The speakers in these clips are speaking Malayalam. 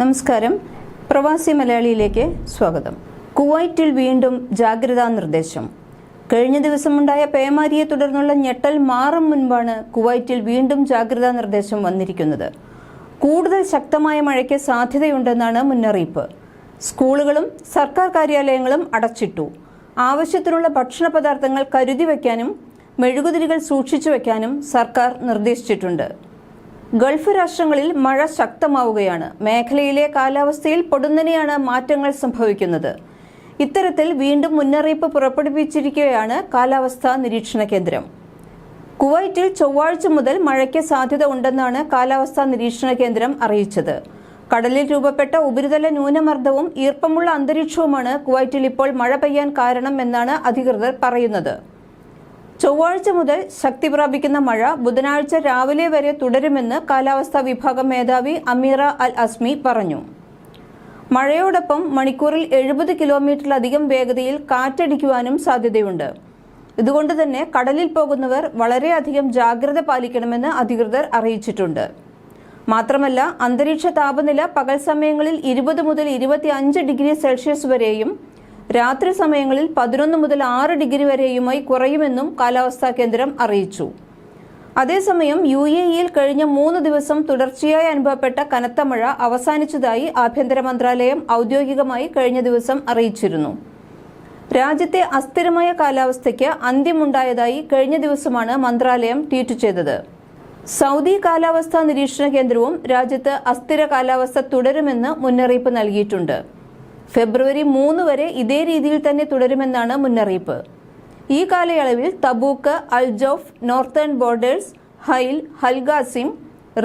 നമസ്കാരം. പ്രവാസി മലയാളിയിലേക്ക് സ്വാഗതം. കുവൈറ്റിൽ വീണ്ടും ജാഗ്രതാ നിർദ്ദേശം. കഴിഞ്ഞ ദിവസമുണ്ടായ പേമാരിയെ തുടർന്നുള്ള ഞെട്ടൽ മാറും മുൻപാണ് കുവൈറ്റിൽ വീണ്ടും ജാഗ്രതാ നിർദ്ദേശം വന്നിരിക്കുന്നത്. കൂടുതൽ ശക്തമായ മഴയ്ക്ക് സാധ്യതയുണ്ടെന്നാണ് മുന്നറിയിപ്പ്. സ്കൂളുകളും സർക്കാർ കാര്യാലയങ്ങളും അടച്ചിട്ടു. ആവശ്യത്തിനുള്ള ഭക്ഷണ പദാർത്ഥങ്ങൾ കരുതി വയ്ക്കാനും മെഴുകുതിരികൾ സൂക്ഷിച്ചു വയ്ക്കാനും സർക്കാർ നിർദ്ദേശിച്ചിട്ടുണ്ട്. ഗൾഫ് രാഷ്ട്രങ്ങളിൽ മഴ ശക്തമാവുകയാണ്. മേഖലയിലെ കാലാവസ്ഥയിൽ പൊടുന്നനെയാണ് മാറ്റങ്ങൾ സംഭവിക്കുന്നത്. ഇത്തരത്തിൽ വീണ്ടും മുന്നറിയിപ്പ് പുറപ്പെടുവിച്ചിരിക്കുകയാണ് കാലാവസ്ഥാ നിരീക്ഷണ കേന്ദ്രം. കുവൈറ്റിൽ ചൊവ്വാഴ്ച മുതൽ മഴയ്ക്ക് സാധ്യത ഉണ്ടെന്നാണ് കാലാവസ്ഥാ നിരീക്ഷണ കേന്ദ്രം അറിയിച്ചത്. കടലിൽ രൂപപ്പെട്ട ഉപരിതല ന്യൂനമർദ്ദവും ഈർപ്പമുള്ള അന്തരീക്ഷവുമാണ് കുവൈറ്റിൽ ഇപ്പോൾ മഴ പെയ്യാൻ കാരണം എന്നാണ് അധികൃതർ പറയുന്നത്. ചൊവ്വാഴ്ച മുതൽ ശക്തി പ്രാപിക്കുന്ന മഴ ബുധനാഴ്ച രാവിലെ വരെ തുടരുമെന്ന് കാലാവസ്ഥാ വിഭാഗം മേധാവി അമീറ അൽ അസ്മി പറഞ്ഞു. മഴയോടൊപ്പം മണിക്കൂറിൽ 70 കിലോമീറ്ററിലധികം വേഗതയിൽ കാറ്റടിക്കുവാനും സാധ്യതയുണ്ട്. ഇതുകൊണ്ട് തന്നെ കടലിൽ പോകുന്നവർ വളരെയധികം ജാഗ്രത പാലിക്കണമെന്ന് അധികൃതർ അറിയിച്ചിട്ടുണ്ട്. മാത്രമല്ല, അന്തരീക്ഷ താപനില പകൽ സമയങ്ങളിൽ 20 മുതൽ 25 ഡിഗ്രി സെൽഷ്യസ് വരെയും രാത്രി സമയങ്ങളിൽ 11 മുതൽ 6 ഡിഗ്രി വരെയുമായി കുറയുമെന്നും കാലാവസ്ഥാ കേന്ദ്രം അറിയിച്ചു. അതേസമയം UAEയിൽ കഴിഞ്ഞ 3 ദിവസം തുടർച്ചയായി അനുഭവപ്പെട്ട കനത്ത മഴ അവസാനിച്ചതായി ആഭ്യന്തര മന്ത്രാലയം ഔദ്യോഗികമായി കഴിഞ്ഞ ദിവസം അറിയിച്ചിരുന്നു. രാജ്യത്തെ അസ്ഥിരമായ കാലാവസ്ഥയ്ക്ക് അന്ത്യമുണ്ടായതായി കഴിഞ്ഞ ദിവസമാണ് മന്ത്രാലയം ട്വീറ്റ് ചെയ്തത്. സൗദി കാലാവസ്ഥാ നിരീക്ഷണ കേന്ദ്രവും രാജ്യത്ത് അസ്ഥിര കാലാവസ്ഥ തുടരുമെന്ന് മുന്നറിയിപ്പ് നൽകിയിട്ടുണ്ട്. ഫെബ്രുവരി 3 വരെ ഇതേ രീതിയിൽ തന്നെ തുടരുമെന്നാണ് മുന്നറിയിപ്പ്. ഈ കാലയളവിൽ തബൂക്ക്, അൽ ജൗഫ്, നോർത്തേൺ ബോർഡേഴ്സ്, ഹൈൽ, ഹൽഗാസിം,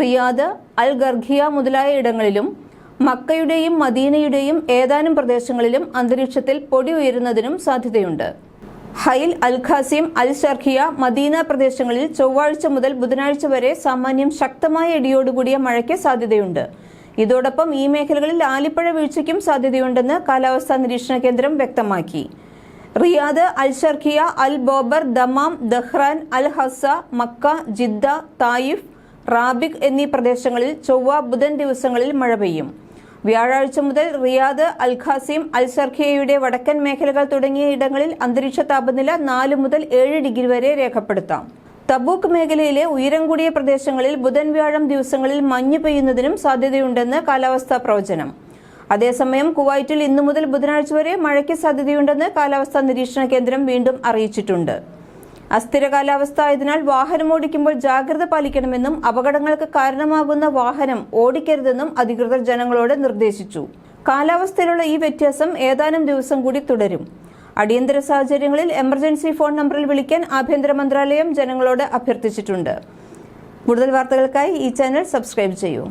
റിയാദ്, അൽ ഗർഖിയ മുതലായ ഇടങ്ങളിലും മക്കയുടെയും മദീനയുടെയും ഏതാനും പ്രദേശങ്ങളിലും അന്തരീക്ഷത്തിൽ പൊടി ഉയരുന്നതിനും സാധ്യതയുണ്ട്. ഹൈൽ, അൽ ഖാസിം, അൽ ഷർഖിയ, മദീന പ്രദേശങ്ങളിൽ ചൊവ്വാഴ്ച മുതൽ ബുധനാഴ്ച വരെ സാമാന്യം ശക്തമായ ഇടിയോടുകൂടിയ മഴയ്ക്ക് സാധ്യതയുണ്ട്. ഇതോടൊപ്പം ഈ മേഖലകളിൽ ആലിപ്പഴ വീഴ്ചയ്ക്കും സാധ്യതയുണ്ടെന്ന് കാലാവസ്ഥാ നിരീക്ഷണ കേന്ദ്രം വ്യക്തമാക്കി. റിയാദ്, അൽ ഷർഖിയ, അൽ ബോബർ, ദമാം, ദഹ്റാൻ, അൽ ഹസ, മക്ക, ജിദ്ദ, തായിഫ്, റാബിഖ് എന്നീ പ്രദേശങ്ങളിൽ ചൊവ്വ, ബുധൻ ദിവസങ്ങളിൽ മഴ പെയ്യും. വ്യാഴാഴ്ച മുതൽ റിയാദ്, അൽ ഖാസിം, അൽ ഷർഖിയയുടെ വടക്കൻ മേഖലകൾ തുടങ്ങിയ ഇടങ്ങളിൽ അന്തരീക്ഷ താപനില 4 മുതൽ 7 ഡിഗ്രി വരെ രേഖപ്പെടുത്താം. തബൂക്ക് മേഖലയിലെ ഉയരം കൂടിയ പ്രദേശങ്ങളിൽ ബുധൻ, വ്യാഴം ദിവസങ്ങളിൽ മഞ്ഞ് പെയ്യുന്നതിനും സാധ്യതയുണ്ടെന്ന് കാലാവസ്ഥാ പ്രവചനം. അതേസമയം കുവൈറ്റിൽ ഇന്നു മുതൽ ബുധനാഴ്ച വരെ മഴയ്ക്ക് സാധ്യതയുണ്ടെന്ന് കാലാവസ്ഥാ നിരീക്ഷണ കേന്ദ്രം വീണ്ടും അറിയിച്ചിട്ടുണ്ട്. അസ്ഥിര കാലാവസ്ഥ ആയതിനാൽ വാഹനമോടിക്കുമ്പോൾ ജാഗ്രത പാലിക്കണമെന്നും അപകടങ്ങൾക്ക് കാരണമാകുന്ന വാഹനം ഓടിക്കരുതെന്നും അധികൃതർ ജനങ്ങളോട് നിർദ്ദേശിച്ചു. കാലാവസ്ഥയിലുള്ള ഈ വ്യത്യാസം ഏതാനും ദിവസം കൂടി തുടരും. അടിയന്തര സാഹചര്യങ്ങളിൽ എമർജൻസി ഫോൺ നമ്പറിൽ വിളിക്കാൻ ആഭ്യന്തര മന്ത്രാലയം ജനങ്ങളോട് അഭ്യർത്ഥിച്ചിട്ടുണ്ട്. കൂടുതൽ വാർത്തകൾക്കായി ഈ ചാനൽ സബ്സ്ക്രൈബ് ചെയ്യൂ.